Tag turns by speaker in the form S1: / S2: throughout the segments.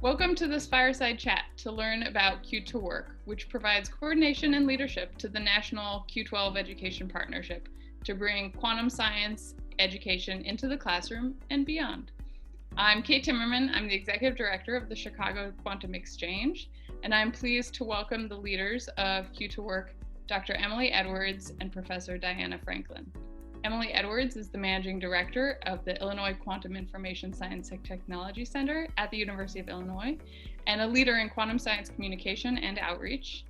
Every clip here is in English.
S1: Welcome to this fireside chat to learn about Q2Work, which provides coordination and leadership to the National Q12 Education Partnership to bring quantum science education into the classroom and beyond. I'm Kate Timmerman. I'm the Executive Director of the Chicago Quantum Exchange, and I'm pleased to welcome the leaders of Q2Work, Dr. Emily Edwards and Professor Diana Franklin. Emily Edwards is the Managing Director of the Illinois Quantum Information Science and Technology Center at the University of Illinois and a leader in quantum science communication and outreach.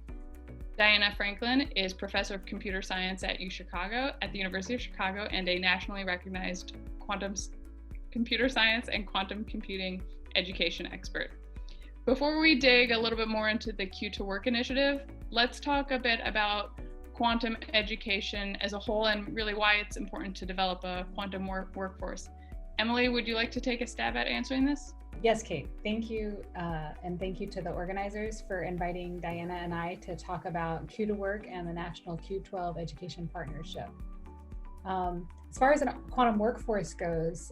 S1: Diana Franklin is Professor of Computer Science at UChicago at the University of Chicago and a nationally recognized quantum computer science and quantum computing education expert. Before we dig a little bit more into the Q2Work initiative, let's talk a bit about quantum education as a whole and really why it's important to develop a quantum workforce. Emily, would you like to take a stab at answering this?
S2: Yes, Kate, thank you. And thank you to the organizers for inviting Diana and I to talk about Q2Work and the National Q12 Education Partnership. As far as a quantum workforce goes,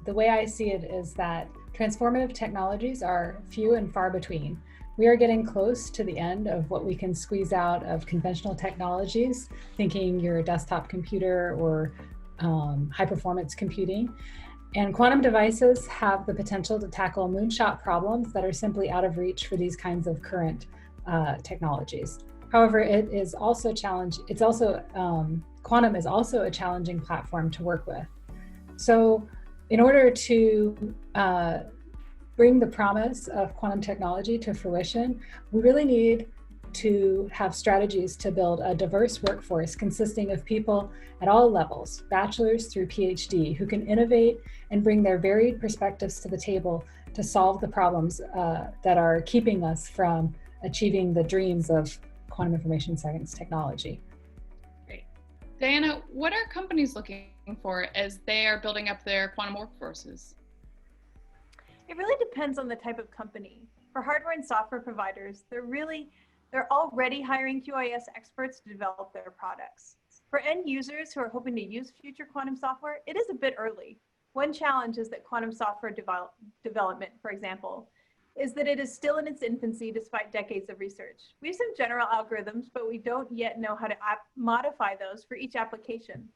S2: the way I see it is that transformative technologies are few and far between. We are getting close to the end of what we can squeeze out of conventional technologies, thinking your desktop computer or high performance computing. And quantum devices have the potential to tackle moonshot problems that are simply out of reach for these kinds of current technologies. However, it is also quantum is also a challenging platform to work with. So in order to bring the promise of quantum technology to fruition, we really need to have strategies to build a diverse workforce consisting of people at all levels, bachelor's through PhD, who can innovate and bring their varied perspectives to the table to solve the problems that are keeping us from achieving the dreams of quantum information science technology.
S1: Great. Diana, what are companies looking for as they are building up their quantum workforces?
S3: It really depends on the type of company. For hardware and software providers, they're already hiring QIS experts to develop their products. For end users who are hoping to use future quantum software, it is a bit early. One challenge is that quantum software development, for example, is that it is still in its infancy despite decades of research. We have some general algorithms, but we don't yet know how to modify those for each application.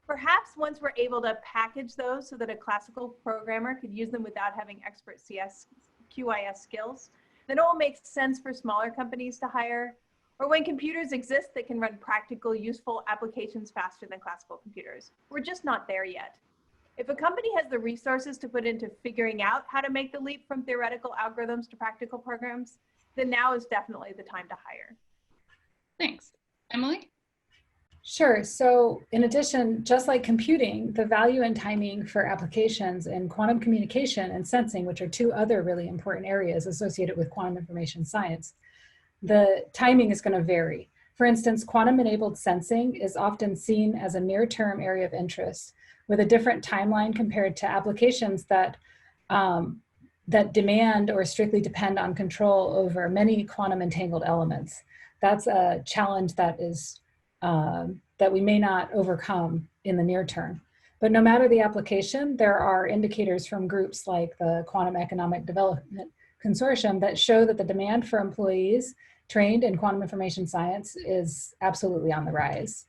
S3: Perhaps once we're able to package those so that a classical programmer could use them without having expert QIS skills, then it will make sense for smaller companies to hire, or when computers exist that can run practical, useful applications faster than classical computers. We're just not there yet. If a company has the resources to put into figuring out how to make the leap from theoretical algorithms to practical programs, then now is definitely the time to hire.
S1: Thanks. Emily?
S2: Sure. So in addition, just like computing, the value and timing for applications in quantum communication and sensing, which are two other really important areas associated with quantum information science, the timing is going to vary. For instance, quantum-enabled sensing is often seen as a near-term area of interest with a different timeline compared to applications that demand or strictly depend on control over many quantum entangled elements. That's a challenge that is that we may not overcome in the near term. But no matter the application, there are indicators from groups like the Quantum Economic Development Consortium that show that the demand for employees trained in quantum information science is absolutely on the rise.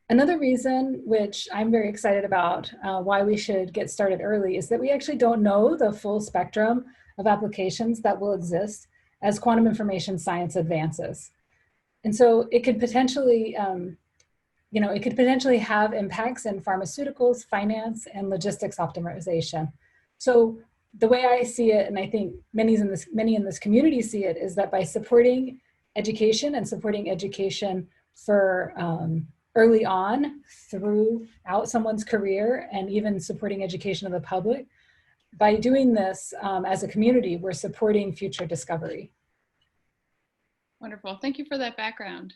S2: Another reason, which I'm very excited about, why we should get started early is that we actually don't know the full spectrum of applications that will exist as quantum information science advances. And so it could potentially, have impacts in pharmaceuticals, finance, and logistics optimization. So the way I see it, and I think many in this community see it, is that by supporting education and supporting education for early on throughout someone's career, and even supporting education of the public, by doing this as a community, we're supporting future discovery.
S1: Wonderful. Thank you for that background.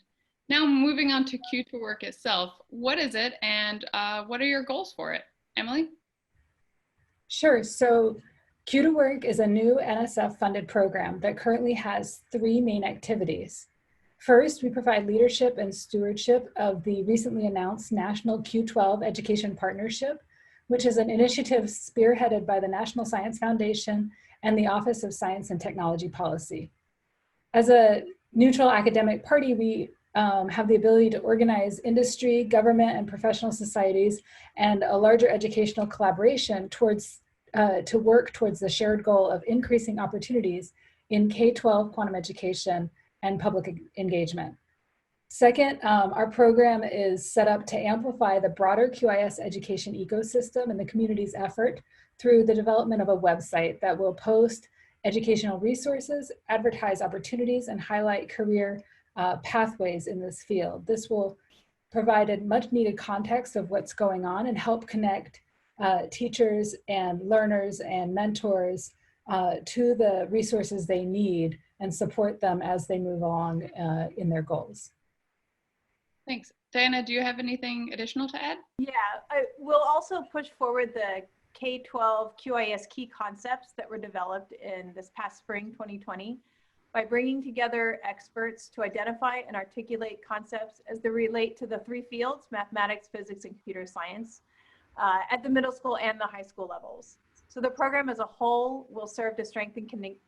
S1: Now moving on to Q2Work itself. What is it and what are your goals for it? Emily?
S2: Sure. So Q2Work is a new NSF-funded program that currently has three main activities. First, we provide leadership and stewardship of the recently announced National Q12 Education Partnership, which is an initiative spearheaded by the National Science Foundation and the Office of Science and Technology Policy. As a neutral academic party, we have the ability to organize industry, government, and professional societies and a larger educational collaboration to work towards the shared goal of increasing opportunities in K-12 quantum education and public engagement. Second, our program is set up to amplify the broader QIS education ecosystem and the community's effort through the development of a website that will post educational resources, advertise opportunities, and highlight career pathways in this field. This will provide a much needed context of what's going on and help connect teachers and learners and mentors to the resources they need and support them as they move along in their goals.
S1: Thanks. Diana, do you have anything additional to add?
S3: Yeah, we'll also push forward the K-12 QIS key concepts that were developed in this past spring 2020 by bringing together experts to identify and articulate concepts as they relate to the three fields, mathematics, physics, and computer science, at the middle school and the high school levels. So the program as a whole will serve to strengthen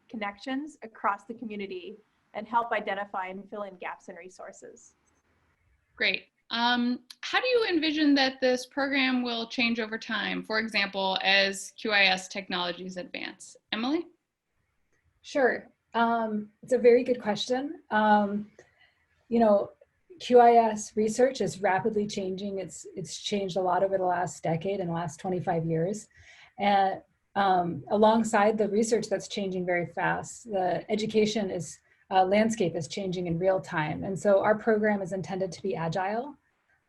S3: connections across the community and help identify and fill in gaps in resources.
S1: Great. How do you envision that this program will change over time, for example, as QIS technologies advance? Emily?
S2: Sure. It's a very good question. You know, QIS research is rapidly changing. It's changed a lot over the last decade and the last 25 years. And alongside the research that's changing very fast, the education landscape is changing in real time. And so our program is intended to be agile.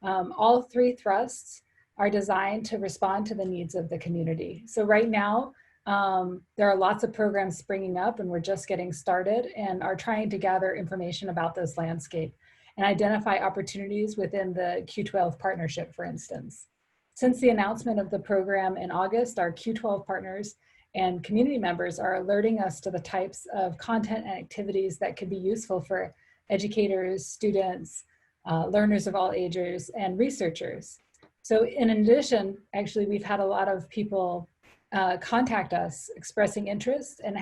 S2: All three thrusts are designed to respond to the needs of the community. So right now, there are lots of programs springing up and we're just getting started and are trying to gather information about this landscape and identify opportunities within the Q12 partnership, for instance. Since the announcement of the program in August, our Q12 partners and community members are alerting us to the types of content and activities that could be useful for educators, students, learners of all ages, and researchers. So in addition, actually, we've had a lot of people contact us expressing interest and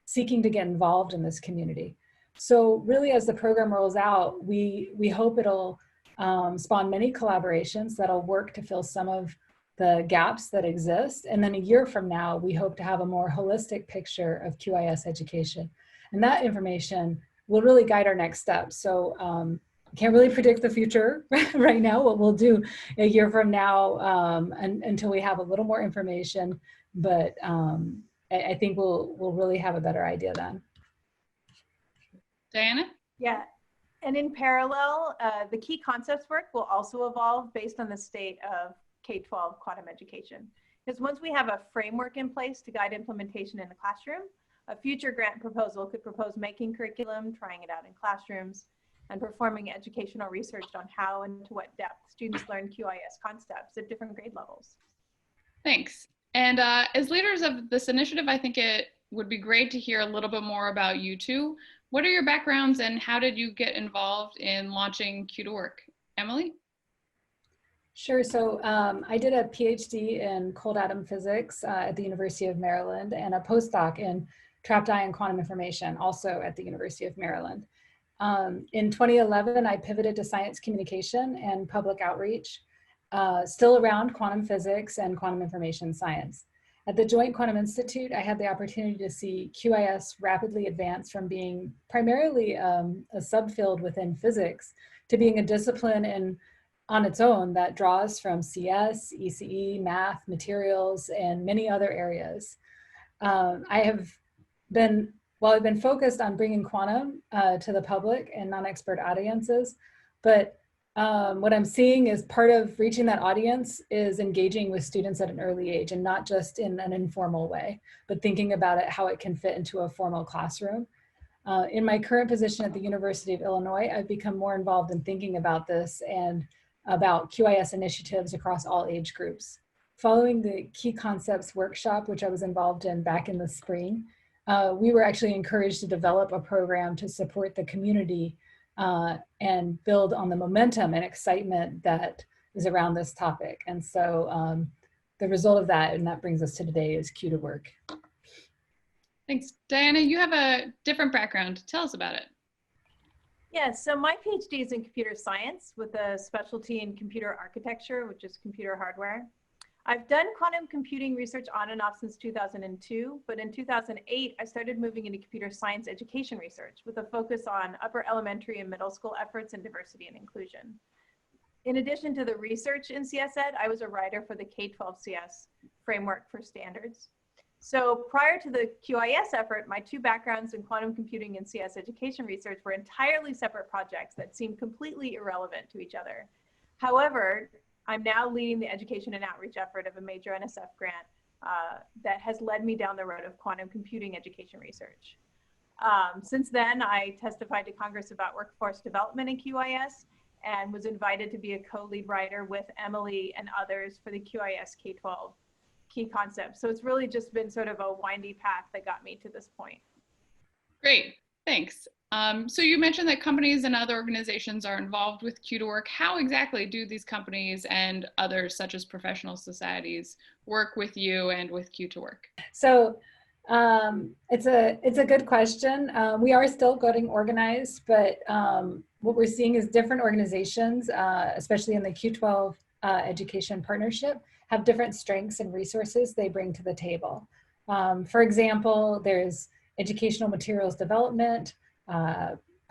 S2: seeking to get involved in this community. So really, as the program rolls out, we hope it'll spawn many collaborations that'll work to fill some of the gaps that exist. And then a year from now, we hope to have a more holistic picture of QIS education. And that information will really guide our next steps. So I can't really predict the future right now, what we'll do a year from now until we have a little more information. But I think we'll really have a better idea then.
S1: Diana?
S3: Yeah, and in parallel, the key concepts work will also evolve based on the state of K-12 quantum education. Because once we have a framework in place to guide implementation in the classroom, a future grant proposal could propose making curriculum, trying it out in classrooms, and performing educational research on how and to what depth students learn QIS concepts at different grade levels.
S1: Thanks. And as leaders of this initiative, I think it would be great to hear a little bit more about you two. What are your backgrounds and how did you get involved in launching Q2Work? Emily?
S2: Sure. So I did a PhD in cold atom physics at the University of Maryland and a postdoc in trapped ion quantum information, also at the University of Maryland. In 2011, I pivoted to science communication and public outreach, still around quantum physics and quantum information science. At the Joint Quantum Institute, I had the opportunity to see QIS rapidly advance from being primarily a subfield within physics to being a discipline on its own that draws from CS, ECE, math, materials, and many other areas. While I've been focused on bringing quantum to the public and non-expert audiences, but what I'm seeing is part of reaching that audience is engaging with students at an early age and not just in an informal way, but thinking about it, how it can fit into a formal classroom. In my current position at the University of Illinois, I've become more involved in thinking about this and about QIS initiatives across all age groups. Following the Key Concepts workshop, which I was involved in back in the spring, we were actually encouraged to develop a program to support the community and build on the momentum and excitement that is around this topic. And so the result of that, and that brings us to today, is Q2Work.
S1: Thanks. Diana, you have a different background. Tell us about it.
S3: Yeah, so my PhD is in computer science with a specialty in computer architecture, which is computer hardware. I've done quantum computing research on and off since 2002, but in 2008, I started moving into computer science education research with a focus on upper elementary and middle school efforts in diversity and inclusion. In addition to the research in CS Ed, I was a writer for the K-12 CS framework for standards. So prior to the QIS effort, my two backgrounds in quantum computing and CS education research were entirely separate projects that seemed completely irrelevant to each other. However, I'm now leading the education and outreach effort of a major NSF grant that has led me down the road of quantum computing education research. Since then, I testified to Congress about workforce development in QIS and was invited to be a co-lead writer with Emily and others for the QIS K-12 key concepts. So it's really just been sort of a windy path that got me to this point.
S1: Great, thanks. So you mentioned that companies and other organizations are involved with Q2Work. How exactly do these companies and others, such as professional societies, work with you and with Q2Work?
S2: So it's a good question. We are still getting organized, but what we're seeing is different organizations, especially in the Q12 education partnership, have different strengths and resources they bring to the table. For example, there's educational materials development,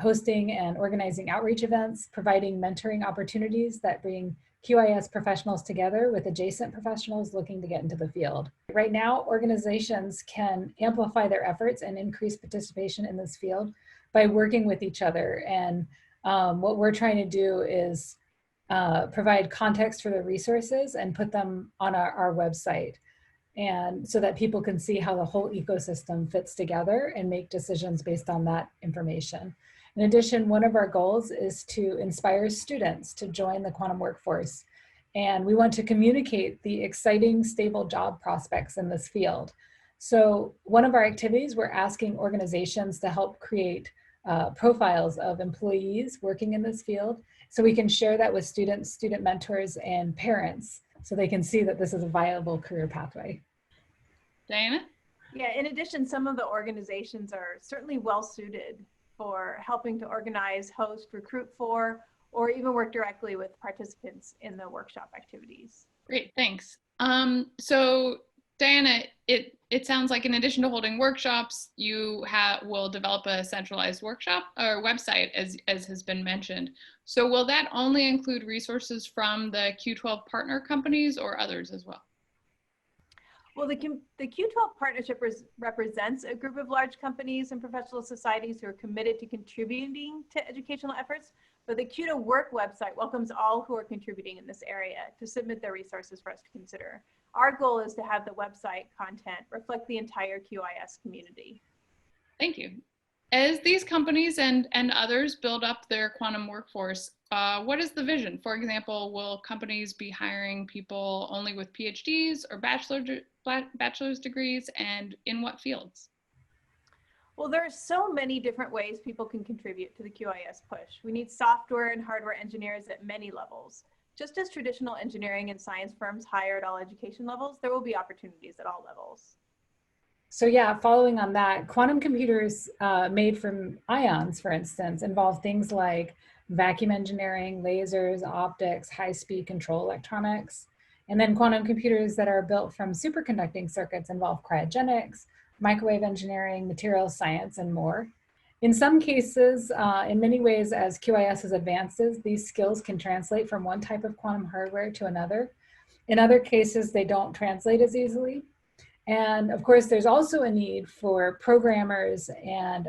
S2: hosting and organizing outreach events, providing mentoring opportunities that bring QIS professionals together with adjacent professionals looking to get into the field. Right now, organizations can amplify their efforts and increase participation in this field by working with each other. And what we're trying to do is provide context for the resources and put them on our website, and so that people can see how the whole ecosystem fits together and make decisions based on that information. In addition, one of our goals is to inspire students to join the quantum workforce. And we want to communicate the exciting, stable job prospects in this field. So one of our activities, we're asking organizations to help create profiles of employees working in this field, so we can share that with students, student mentors, and parents, so they can see that this is a viable career pathway.
S1: Diana?
S3: Yeah, in addition, some of the organizations are certainly well suited for helping to organize, host, recruit for, or even work directly with participants in the workshop activities.
S1: Great, thanks. So Diana, it sounds like in addition to holding workshops, you will develop a centralized workshop or website, as has been mentioned. So will that only include resources from the Q12 partner companies or others as well?
S3: Well, the Q12 partnership represents a group of large companies and professional societies who are committed to contributing to educational efforts, but the Q2Work website welcomes all who are contributing in this area to submit their resources for us to consider. Our goal is to have the website content reflect the entire QIS community.
S1: Thank you. As these companies and others build up their quantum workforce, what is the vision? For example, will companies be hiring people only with PhDs or bachelor's degrees, and in what fields?
S3: Well, there are so many different ways people can contribute to the QIS push. We need software and hardware engineers at many levels. Just as traditional engineering and science firms hire at all education levels, there will be opportunities at all levels.
S2: So yeah, following on that, quantum computers made from ions, for instance, involve things like vacuum engineering, lasers, optics, high-speed control electronics. And then quantum computers that are built from superconducting circuits involve cryogenics, microwave engineering, materials science, and more. In some cases, in many ways, as QIS advances, these skills can translate from one type of quantum hardware to another. In other cases, they don't translate as easily. And of course, there's also a need for programmers and,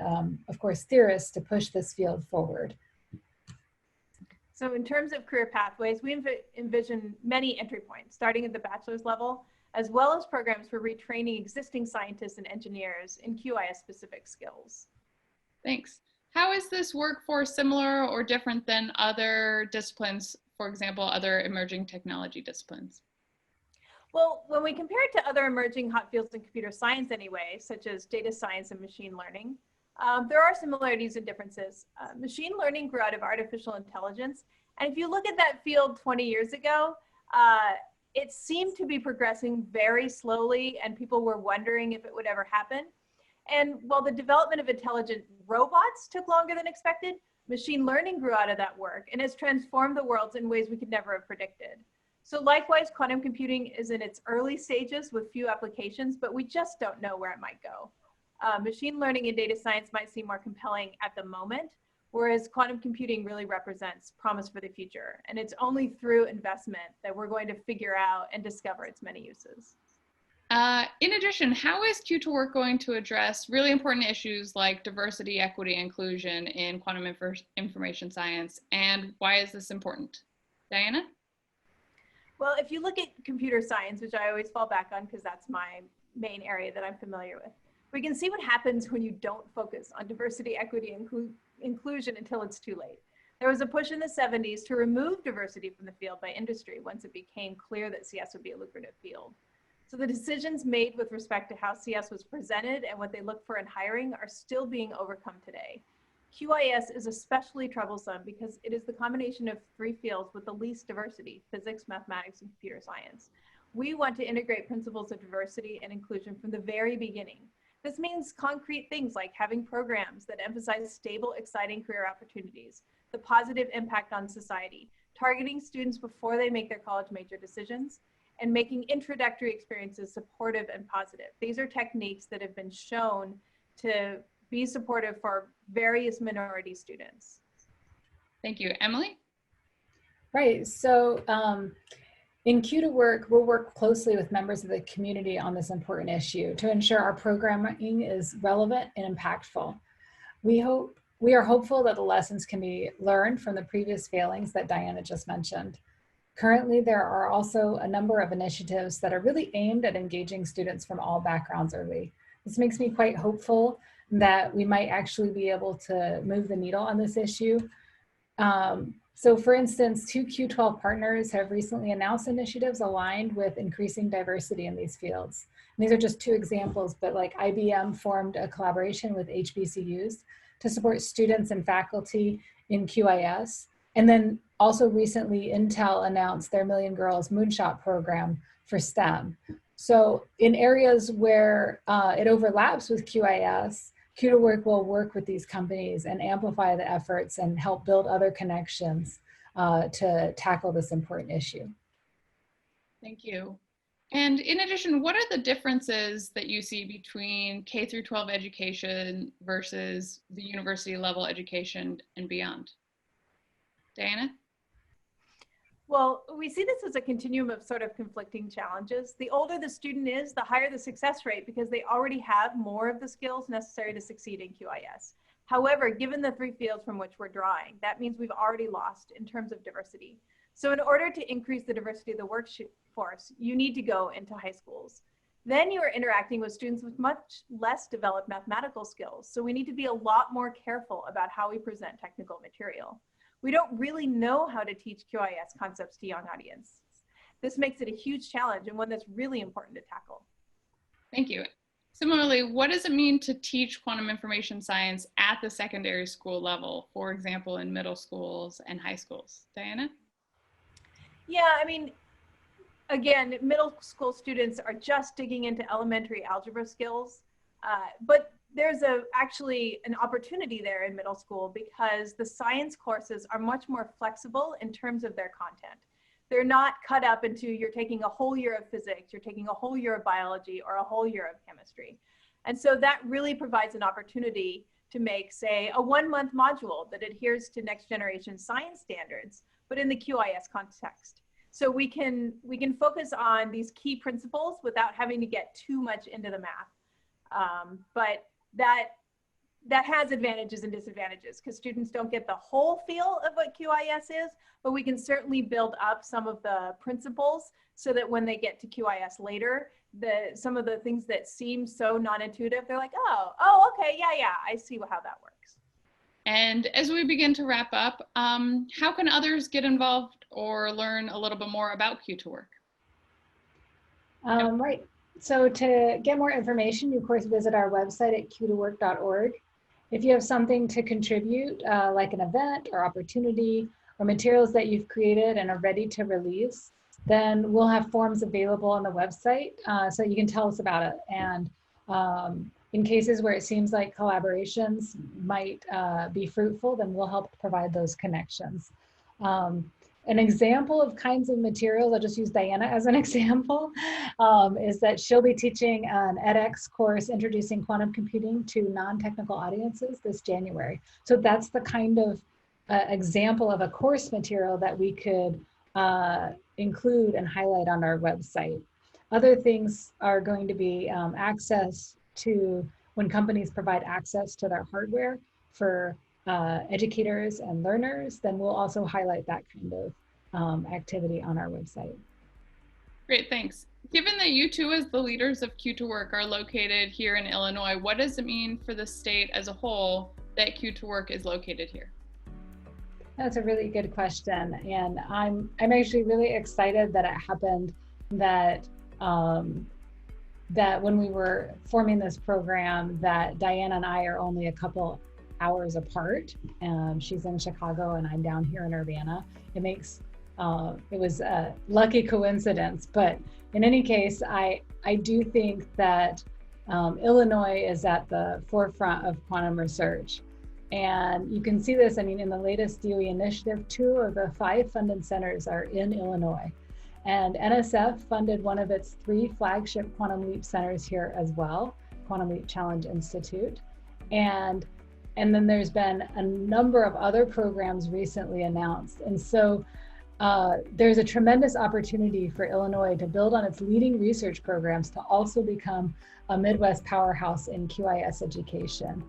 S2: of course, theorists to push this field forward.
S3: So in terms of career pathways, we envision many entry points, starting at the bachelor's level, as well as programs for retraining existing scientists and engineers in QIS-specific skills.
S1: Thanks. How is this workforce similar or different than other disciplines, for example, other emerging technology disciplines?
S3: Well, when we compare it to other emerging hot fields in computer science anyway, such as data science and machine learning, there are similarities and differences. Machine learning grew out of artificial intelligence. And if you look at that field 20 years ago, it seemed to be progressing very slowly, and people were wondering if it would ever happen. And while the development of intelligent robots took longer than expected, machine learning grew out of that work and has transformed the world in ways we could never have predicted. So likewise, quantum computing is in its early stages with few applications, but we just don't know where it might go. Machine learning and data science might seem more compelling at the moment, whereas quantum computing really represents promise for the future. And it's only through investment that we're going to figure out and discover its many uses.
S1: In addition, how is Q2Work going to address really important issues like diversity, equity, inclusion in quantum information science, and why is this important? Diana?
S3: Well, if you look at computer science, which I always fall back on because that's my main area that I'm familiar with, we can see what happens when you don't focus on diversity, equity, and inclusion until it's too late. There was a push in the 70s to remove diversity from the field by industry once it became clear that CS would be a lucrative field. So the decisions made with respect to how CS was presented and what they look for in hiring are still being overcome today. QIS is especially troublesome because it is the combination of three fields with the least diversity: physics, mathematics, and computer science. We want to integrate principles of diversity and inclusion from the very beginning. This means concrete things like having programs that emphasize stable, exciting career opportunities, the positive impact on society, targeting students before they make their college major decisions, and making introductory experiences supportive and positive. These are techniques that have been shown to be supportive for various minority students.
S1: Thank you. Emily?
S2: Right, so in Q2Work, we'll work closely with members of the community on this important issue to ensure our programming is relevant and impactful. We are hopeful that the lessons can be learned from the previous failings that Diana just mentioned. Currently, there are also a number of initiatives that are really aimed at engaging students from all backgrounds early. This makes me quite hopeful that we might actually be able to move the needle on this issue. So for instance, 2 Q12 partners have recently announced initiatives aligned with increasing diversity in these fields. And these are just two examples, but like IBM formed a collaboration with HBCUs to support students and faculty in QIS. And then also recently, Intel announced their Million Girls Moonshot program for STEM. So in areas where it overlaps with QIS, Q2Work will work with these companies and amplify the efforts and help build other connections to tackle this important issue.
S1: Thank you. And in addition, what are the differences that you see between K through 12 education versus the university level education and beyond? Diana?
S3: Well, we see this as a continuum of sort of conflicting challenges. The older the student is, the higher the success rate because they already have more of the skills necessary to succeed in QIS. However, given the three fields from which we're drawing, that means we've already lost in terms of diversity. So in order to increase the diversity of the workforce, you need to go into high schools. Then you are interacting with students with much less developed mathematical skills. So we need to be a lot more careful about how we present technical material. We don't really know how to teach QIS concepts to young audiences. This makes it a huge challenge and one that's really important to tackle.
S1: Thank you. Similarly, what does it mean to teach quantum information science at the secondary school level, for example, in middle schools and high schools? Diana?
S3: Yeah, I mean, again, middle school students are just digging into elementary algebra skills, but there's actually an opportunity there in middle school because the science courses are much more flexible in terms of their content. They're not cut up into you're taking a whole year of physics, you're taking a whole year of biology, or a whole year of chemistry. And so that really provides an opportunity to make, say, a 1-month module that adheres to next generation science standards, but in the QIS context. So we can focus on these key principles without having to get too much into the math. But that has advantages and disadvantages because students don't get the whole feel of what QIS is, but we can certainly build up some of the principles so that when they get to QIS later, some of the things that seem so non-intuitive, they're like, oh, okay, yeah, I see how that works.
S1: And as we begin to wrap up, how can others get involved or learn a little bit more about Q2Work?
S2: Right. So to get more information, you of course visit our website at q2work.org. If you have something to contribute, like an event or opportunity or materials that you've created and are ready to release, then we'll have forms available on the website so you can tell us about it. And in cases where it seems like collaborations might be fruitful, then we'll help provide those connections. An example of kinds of materials, I'll just use Diana as an example, is that she'll be teaching an edX course introducing quantum computing to non-technical audiences this January. So that's the kind of example of a course material that we could include and highlight on our website. Other things are going to be access to, when companies provide access to their hardware for educators and learners, then we'll also highlight that kind of activity on our website.
S1: Great, thanks. Given that you two as the leaders of Q2Work are located here in Illinois, what does it mean for the state as a whole that Q2Work is located here?
S2: That's a really good question. And I'm actually really excited that it happened that that when we were forming this program, that Diana and I are only a couple hours apart. She's in Chicago and I'm down here in Urbana. It was a lucky coincidence, but in any case, I do think that Illinois is at the forefront of quantum research. And you can see this, I mean, in the latest DOE initiative, 2 of the 5 funded centers are in Illinois. And NSF funded one of its 3 flagship Quantum Leap centers here as well, Quantum Leap Challenge Institute. And then there's been a number of other programs recently announced. And so there's a tremendous opportunity for Illinois to build on its leading research programs to also become a Midwest powerhouse in QIS education,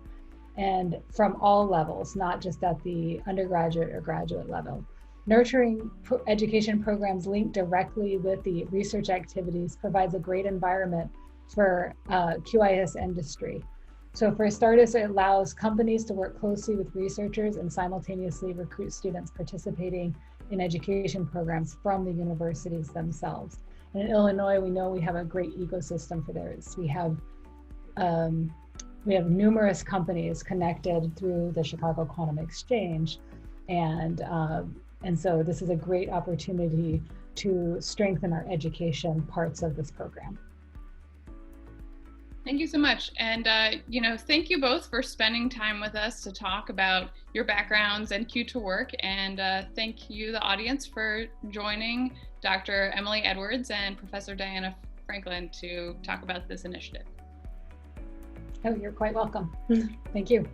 S2: and from all levels, not just at the undergraduate or graduate level. Nurturing education programs linked directly with the research activities provides a great environment for QIS industry. So for starters, it allows companies to work closely with researchers and simultaneously recruit students participating in education programs from the universities themselves. And in Illinois, we know we have a great ecosystem for this. We have numerous companies connected through the Chicago Quantum Exchange. And so this is a great opportunity to strengthen our education parts of this program.
S1: Thank you so much. And, thank you both for spending time with us to talk about your backgrounds and Q2Work. And thank you, the audience, for joining Dr. Emily Edwards and Professor Diana Franklin to talk about this initiative.
S2: Oh, you're quite welcome. Thank you.